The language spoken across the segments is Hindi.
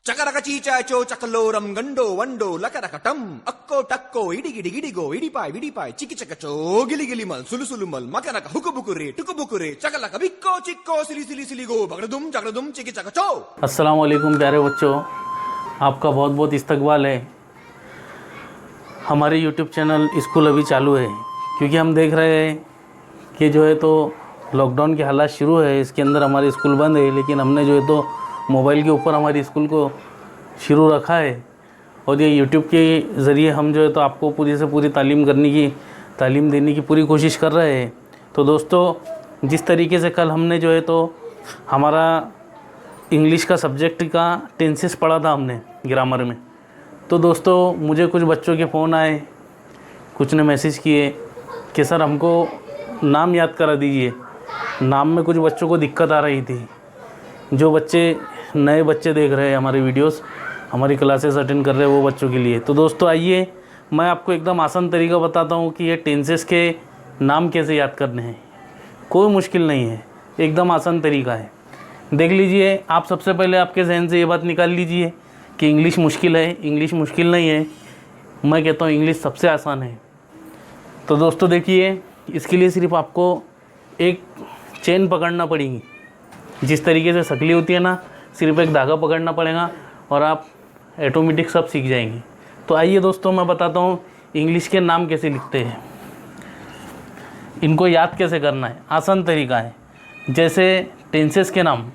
చకరక చీచాచో చకలోరం గండో వండో లకరకటం అక్కో టక్కో ఇడిగిడి గిడిగో ఇడిపాయ్ విడిపాయ్ చికి చకచో గిలిగిలి మల్ సులుసులు మల్ మకనక హుకుబుకురే టుకుబుకురే చకలక బిక్కో చిక్కో సిలి సిలి సిలిగో बगड़दुम जगड़दुम चिकी चकचो। अस्सलाम वालेकुम प्यारे बच्चों, आपका बहुत बहुत इस्तकबाल है। हमारे YouTube चैनल स्कूल अभी चालू है क्योंकि हम देख रहे हैं कि जो है तो लॉकडाउन के हालात शुरू है, इसके अंदर हमारे स्कूल बंद है, लेकिन हमने जो है तो मोबाइल के ऊपर हमारे स्कूल को शुरू रखा है और ये YouTube के ज़रिए हम जो है तो आपको पूरी से पूरी तालीम देने की पूरी कोशिश कर रहे हैं। तो दोस्तों, जिस तरीके से कल हमने जो है तो हमारा इंग्लिश का सब्जेक्ट का टेंसेस पढ़ा था हमने ग्रामर में, तो दोस्तों मुझे कुछ बच्चों के फ़ोन आए, कुछ ने मैसेज किए कि सर हमको नाम याद करा दीजिए। नाम में कुछ बच्चों को दिक्कत आ रही थी। जो बच्चे नए बच्चे देख रहे हैं हमारे वीडियोस, हमारी क्लासेस अटेंड कर रहे हैं, वो बच्चों के लिए। तो दोस्तों आइए मैं आपको एकदम आसान तरीका बताता हूँ कि ये टेंसेस के नाम कैसे याद करने हैं। कोई मुश्किल नहीं है, एकदम आसान तरीका है। देख लीजिए, आप सबसे पहले आपके जहन से ये बात निकाल लीजिए कि इंग्लिश मुश्किल है। इंग्लिश मुश्किल नहीं है, मैं कहता हूँ इंग्लिश सबसे आसान है। तो दोस्तों देखिए, इसके लिए सिर्फ आपको एक चेन पकड़ना पड़ेगी। जिस तरीके से शकली होती है ना, सिर्फ एक धागा पकड़ना पड़ेगा और आप ऑटोमेटिक सब सीख जाएंगे। तो आइए दोस्तों, मैं बताता हूँ इंग्लिश के नाम कैसे लिखते हैं, इनको याद कैसे करना है। आसान तरीका है। जैसे टेंसेस के नाम,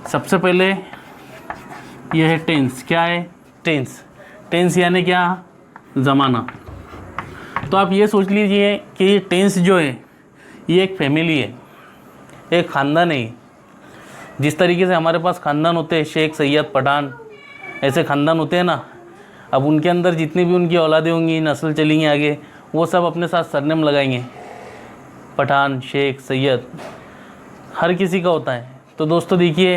सबसे पहले यह है टेंस। क्या है टेंस? टेंस यानी क्या? ज़माना। तो आप ये सोच लीजिए कि ये टेंस जो है ये एक फैमिली है, एक ख़ानदान है। जिस तरीके से हमारे पास ख़ानदान होते हैं, शेख, सैयद, पठान, ऐसे ख़ानदान होते हैं ना। अब उनके अंदर जितनी भी उनकी औलादें होंगी, नस्ल चलेंगी आगे, वो सब अपने साथ सरनेम लगाएंगे। पठान, शेख, सैयद, हर किसी का होता है। तो दोस्तों देखिए,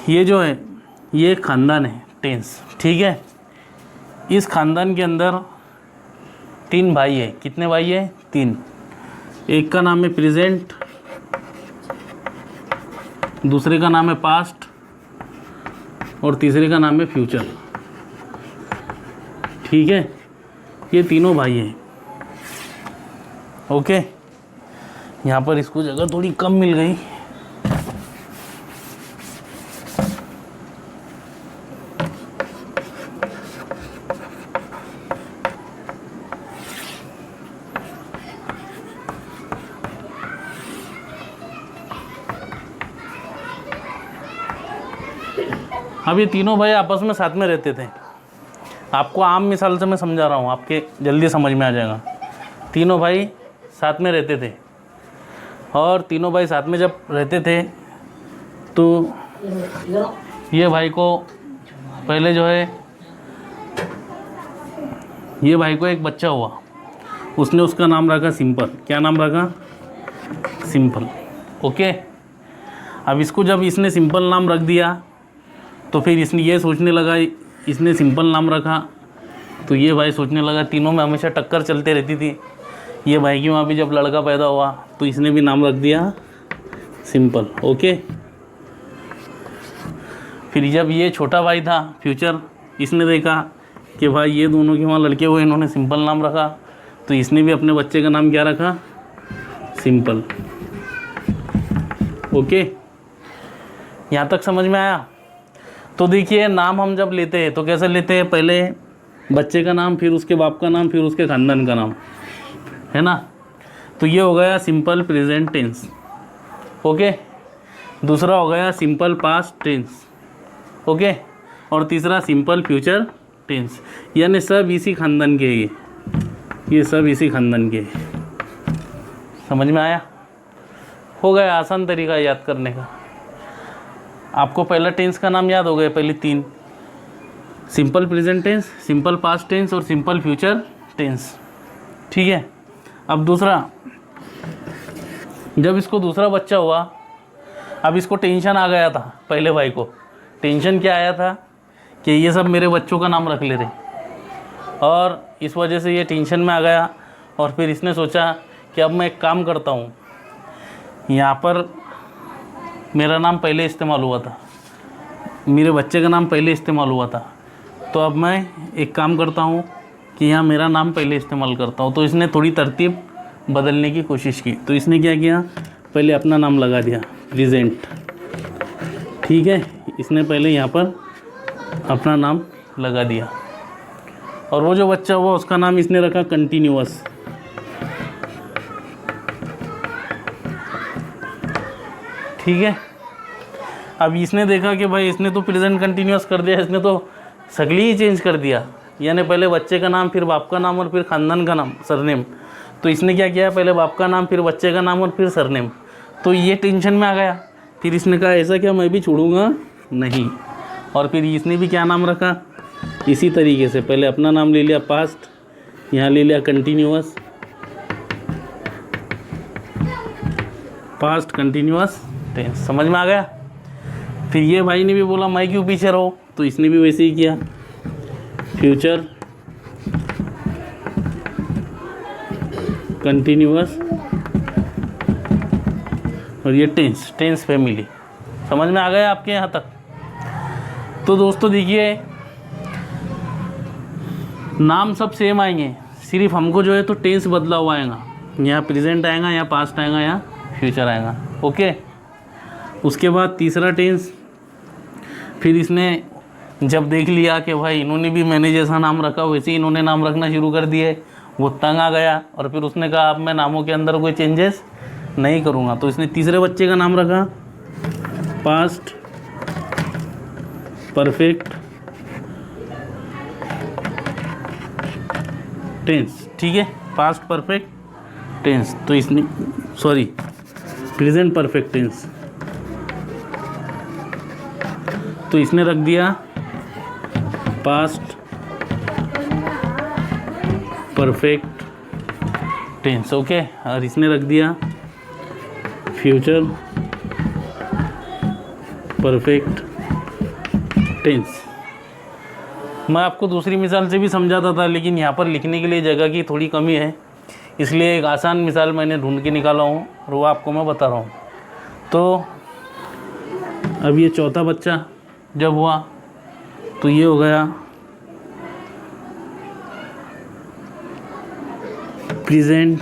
ये जो है ये एक ख़ानदान है, टेंस, ठीक है। इस ख़ानदान के अंदर 3 भाई है। कितने भाई है? 3। एक का नाम है प्रेजेंट, दूसरे का नाम है पास्ट और तीसरे का नाम है फ्यूचर, ठीक है। ये तीनों भाई हैं, ओके। यहाँ पर इसको जगह थोड़ी कम मिल गई। अब ये तीनों भाई आपस में साथ में रहते थे। आपको आम मिसाल से मैं समझा रहा हूँ, आपके जल्दी समझ में आ जाएगा। तीनों भाई साथ में रहते थे और तीनों भाई साथ में जब रहते थे तो ये भाई को पहले जो है, ये भाई को एक बच्चा हुआ, उसने उसका नाम रखा सिंपल। क्या नाम रखा? Simple, okay. अब इसको जब इसने सिंपल नाम रख दिया तो फिर इसने ये सोचने लगा, इसने सिंपल नाम रखा तो ये भाई सोचने लगा, तीनों में हमेशा टक्कर चलते रहती थी। ये भाई की वहाँ भी जब लड़का पैदा हुआ तो इसने भी नाम रख दिया सिंपल, ओके। फिर जब ये छोटा भाई था फ्यूचर, इसने देखा कि भाई ये दोनों के वहाँ लड़के हुए, इन्होंने सिंपल नाम रखा, तो इसने भी अपने बच्चे का नाम क्या रखा? Simple, okay. यहाँ तक समझ में आया? तो देखिए, नाम हम जब लेते हैं तो कैसे लेते हैं? पहले बच्चे का नाम, फिर उसके बाप का नाम, फिर उसके ख़ानदान का नाम, है ना। तो ये हो गया सिंपल प्रेजेंट टेंस, ओके। दूसरा हो गया सिंपल पास्ट टेंस, ओके। और तीसरा सिंपल फ्यूचर टेंस। यानी सब इसी ख़ानदान के हैं, ये सब इसी ख़ानदान के हैं। समझ में आया? हो गया आसान तरीका याद करने का। आपको पहला टेंस का नाम याद हो गए, पहले 3, simple present tense, simple past tense और सिंपल फ्यूचर टेंस, ठीक है। अब दूसरा, जब इसको दूसरा बच्चा हुआ, अब इसको टेंशन आ गया था। पहले भाई को टेंशन क्या आया था कि ये सब मेरे बच्चों का नाम रख ले रहे, और इस वजह से ये टेंशन में आ गया। और फिर इसने सोचा कि अब मैं एक काम करता हूँ, यहाँ पर मेरा नाम पहले इस्तेमाल हुआ था, मेरे बच्चे का नाम पहले इस्तेमाल हुआ था, तो अब मैं एक काम करता हूँ कि यहाँ मेरा नाम पहले इस्तेमाल करता हूँ। तो इसने थोड़ी तरतीब बदलने की कोशिश की। तो इसने क्या किया, पहले अपना नाम लगा दिया प्रेजेंट, ठीक है। इसने पहले यहाँ पर अपना नाम लगा दिया, और वो जो बच्चा हुआ उसका नाम इसने रखा कंटिन्यूअस। ठीक है। अब इसने देखा कि भाई इसने तो प्रेजेंट कंटिन्यूअस कर दिया, इसने तो शक्ल ही चेंज कर दिया, यानी पहले बच्चे का नाम, फिर बाप का नाम और फिर ख़ानदान का नाम, सरनेम। तो इसने क्या किया, पहले बाप का नाम, फिर बच्चे का नाम और फिर सरनेम। तो ये टेंशन में आ गया। फिर इसने कहा ऐसा क्या मैं भी छोड़ूंगा नहीं, और फिर इसने भी क्या नाम रखा, इसी तरीके से पहले अपना नाम ले लिया पास्ट, यहाँ ले लिया कंटिन्यूअस, पास्ट कंटिन्यूअस टेंस। समझ में आ गया। फिर ये भाई ने भी बोला मैं क्यों पीछे रहो, तो इसने भी वैसे ही किया, फ्यूचर कंटिन्यूअस और ये टेंस फैमिली। समझ में आ गया आपके यहाँ तक। तो दोस्तों देखिए, नाम सब सेम आएंगे, सिर्फ हमको जो है तो टेंस बदला हुआ आएगा। यहाँ प्रेजेंट आएगा, यहाँ पास्ट आएगा, यहाँ फ्यूचर आएगा। ओके। उसके बाद तीसरा टेंस, फिर इसने जब देख लिया कि भाई इन्होंने भी मैंने जैसा नाम रखा वैसे ही इन्होंने नाम रखना शुरू कर दिए, वो तंग आ गया, और फिर उसने कहा अब मैं नामों के अंदर कोई चेंजेस नहीं करूँगा। तो इसने तीसरे बच्चे का नाम रखा पास्ट परफेक्ट टेंस। ठीक है, पास्ट परफेक्ट टेंस। तो इसने प्रेजेंट परफेक्ट टेंस, तो इसने रख दिया पास्ट परफेक्ट टेंस। ओके। और इसने रख दिया फ्यूचर परफेक्ट टेंस। मैं आपको दूसरी मिसाल से भी समझाता था, लेकिन यहाँ पर लिखने के लिए जगह की थोड़ी कमी है, इसलिए एक आसान मिसाल मैंने ढूंढ के निकाला हूँ और वो आपको मैं बता रहा हूँ। तो अब ये चौथा बच्चा जब हुआ तो ये हो गया प्रेजेंट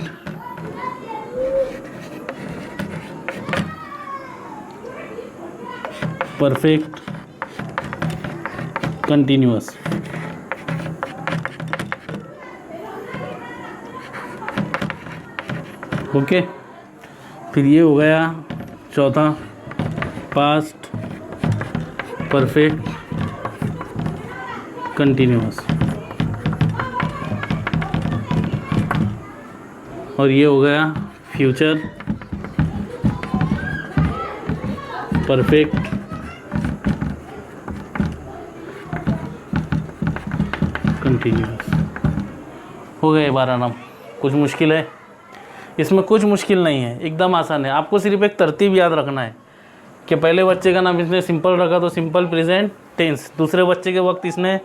परफेक्ट कंटिन्यूअस। ओके। फिर ये हो गया चौथा पास्ट परफेक्ट कंटिन्यूअस, और ये हो गया फ्यूचर परफेक्ट कंटिन्यूअस। हो गए 12 नाम। कुछ मुश्किल है इसमें? कुछ मुश्किल नहीं है, एकदम आसान है। आपको सिर्फ एक तरतीब याद रखना है कि पहले बच्चे का नाम इसने सिंपल रखा तो सिंपल प्रेजेंट टेंस, दूसरे बच्चे के वक्त इसने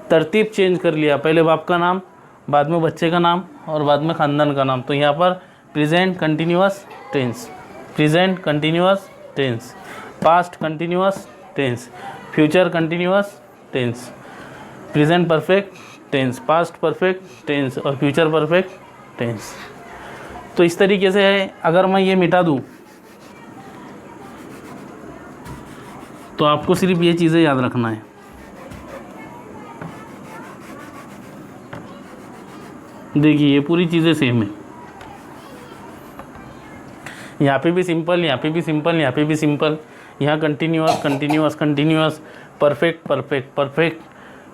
तरतीब चेंज कर लिया, पहले बाप का नाम, बाद में बच्चे का नाम और बाद में ख़ानदान का नाम। तो यहाँ पर present continuous tense, present continuous tense, past continuous tense, future continuous tense, present perfect tense, past perfect tense और फ्यूचर परफेक्ट टेंस। तो इस तरीके से है। अगर मैं ये मिटा दूँ तो आपको सिर्फ ये चीज़ें याद रखना है। देखिए ये पूरी चीज़ें सेम है, यहाँ पे भी सिंपल, यहाँ पे भी सिंपल, यहाँ पे भी सिंपल, यहाँ continuous continuous continuous, perfect perfect perfect,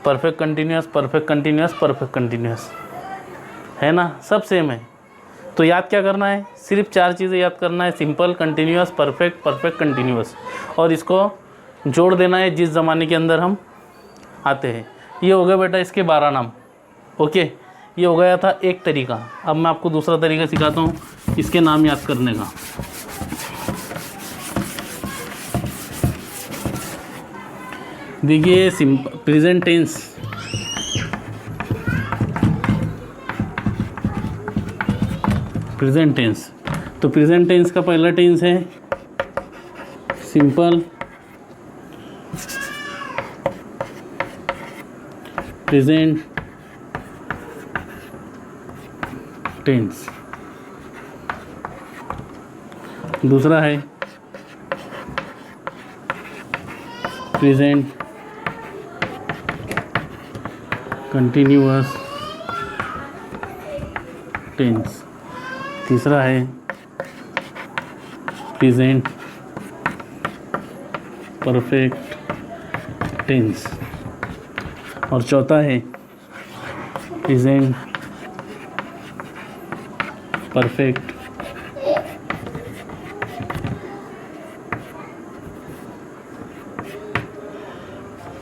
perfect continuous, perfect continuous, perfect continuous, है ना, सब सेम है। तो याद क्या करना है? सिर्फ 4 चीज़ें याद करना है, simple, continuous, perfect, perfect, continuous, और इसको जोड़ देना है जिस ज़माने के अंदर हम आते हैं। ये हो गया बेटा इसके 12 नाम। ओके, ये हो गया था एक तरीका। अब मैं आपको दूसरा तरीका सिखाता हूँ इसके नाम याद करने का। देखिए simple present tense, present tense, तो प्रेजेंट टेंस का पहला टेंस है सिंपल प्रेजेंट टेंस। दूसरा है प्रेजेंट कंटिन्यूअस टेंस। तीसरा है प्रेजेंट परफेक्ट टेंस। और चौथा है प्रेजेंट परफेक्ट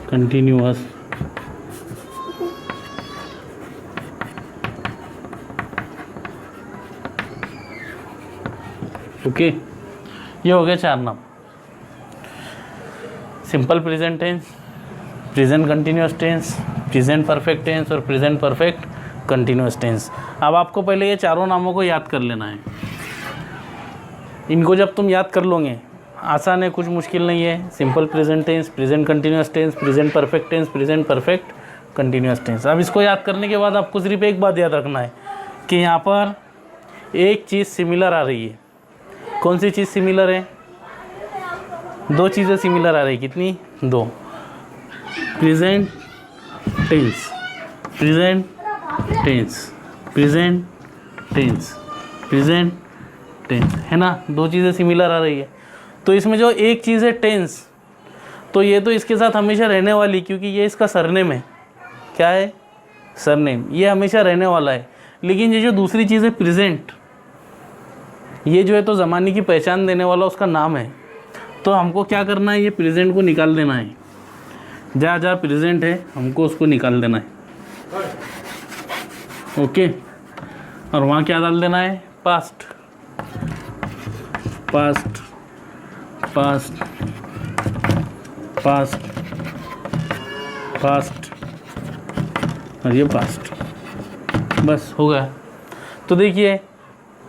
कंटिन्यूअस ओके। ये हो गए 4 नाम, simple present tense, present continuous tense, present perfect tense और प्रेजेंट परफेक्ट कंटिन्यूअस टेंस। अब आपको पहले ये चारों नामों को याद कर लेना है। इनको जब तुम याद कर लोगे, आसान है, कुछ मुश्किल नहीं है। Simple present tense, present continuous tense, present perfect tense, present perfect continuous tense. अब इसको याद करने के बाद आपको सिर्फ एक बात याद रखना है कि यहाँ पर एक चीज़ सिमिलर आ रही है। कौन सी चीज़ सिमिलर है? 2 चीज़ें सिमिलर आ रही, कितनी? 2। Present tense, present tense, present tense, present tense, है ना? 2 चीज़ें सिमिलर आ रही है। तो इसमें जो एक चीज़ है टेंस, तो ये तो इसके साथ हमेशा रहने वाली, क्योंकि ये इसका सरनेम है। क्या है? सरनेम। ये हमेशा रहने वाला है। लेकिन ये जो दूसरी चीज़ है प्रेजेंट, ये जो है तो ज़माने की पहचान देने वाला उसका नाम है। तो हमको क्या करना है? ये प्रेजेंट को निकाल देना है। जहाँ जहाँ प्रेजेंट है हमको उसको निकाल देना है। ओके। और वहाँ क्या डाल देना है? Past, past, past, past, past और ये पास्ट। बस हो गया। तो देखिए,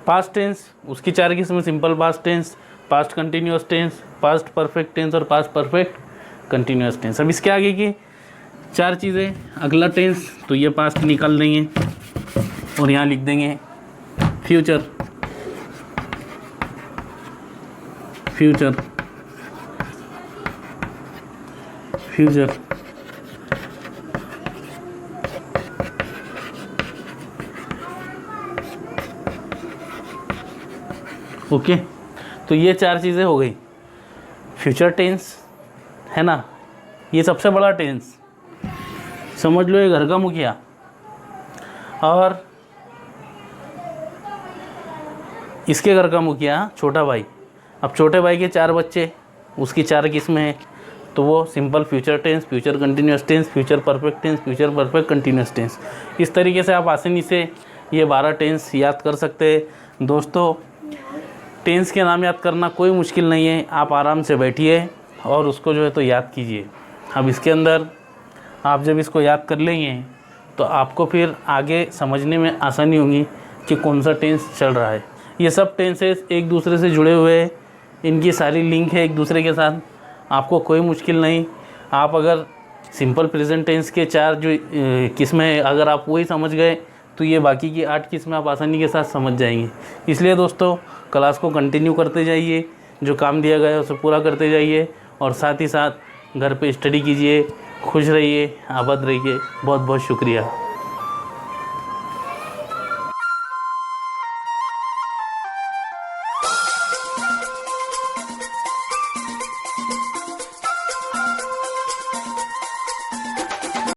पास्ट टेंस उसकी 4 किस्में, simple past tense, past continuous tense, past perfect tense और पास्ट परफेक्ट कंटिन्यूअस टेंस। अब इसके आगे की 4 चीज़ें, अगला टेंस, तो ये पास्ट निकाल देंगे और यहाँ लिख देंगे फ्यूचर, फ्यूचर, फ्यूचर, ओके। तो ये 4 चीज़ें हो गई। फ्यूचर टेंस है ना, ये सबसे बड़ा टेंस, समझ लो ये घर का मुखिया। और इसके घर का मुखिया छोटा भाई। अब छोटे भाई के 4 बच्चे, उसकी 4 किस्में हैं। तो वो simple future tense, future continuous tense, future perfect tense, future perfect continuous tense. इस तरीके से आप आसानी से ये 12 टेंस याद कर सकते हैं। दोस्तों, टेंस के नाम याद करना कोई मुश्किल नहीं है। आप आराम से बैठिए और उसको जो है तो याद कीजिए। अब इसके अंदर आप जब इसको याद कर लेंगे तो आपको फिर आगे समझने में आसानी होगी कि कौन सा टेंस चल रहा है। ये सब टेंसेस एक दूसरे से जुड़े हुए हैं, इनकी सारी लिंक है एक दूसरे के साथ। आपको कोई मुश्किल नहीं। आप अगर सिंपल प्रेजेंट टेंस के 4 जो किस्में हैं, अगर आप वही समझ गए तो ये बाकी की 8 किस्में आप आसानी के साथ समझ जाएंगे। इसलिए दोस्तों, क्लास को कंटिन्यू करते जाइए, जो काम दिया गया है उसे पूरा करते जाइए और साथ ही साथ घर पे स्टडी कीजिए। खुश रहिए, आबाद रहिए। बहुत बहुत शुक्रिया।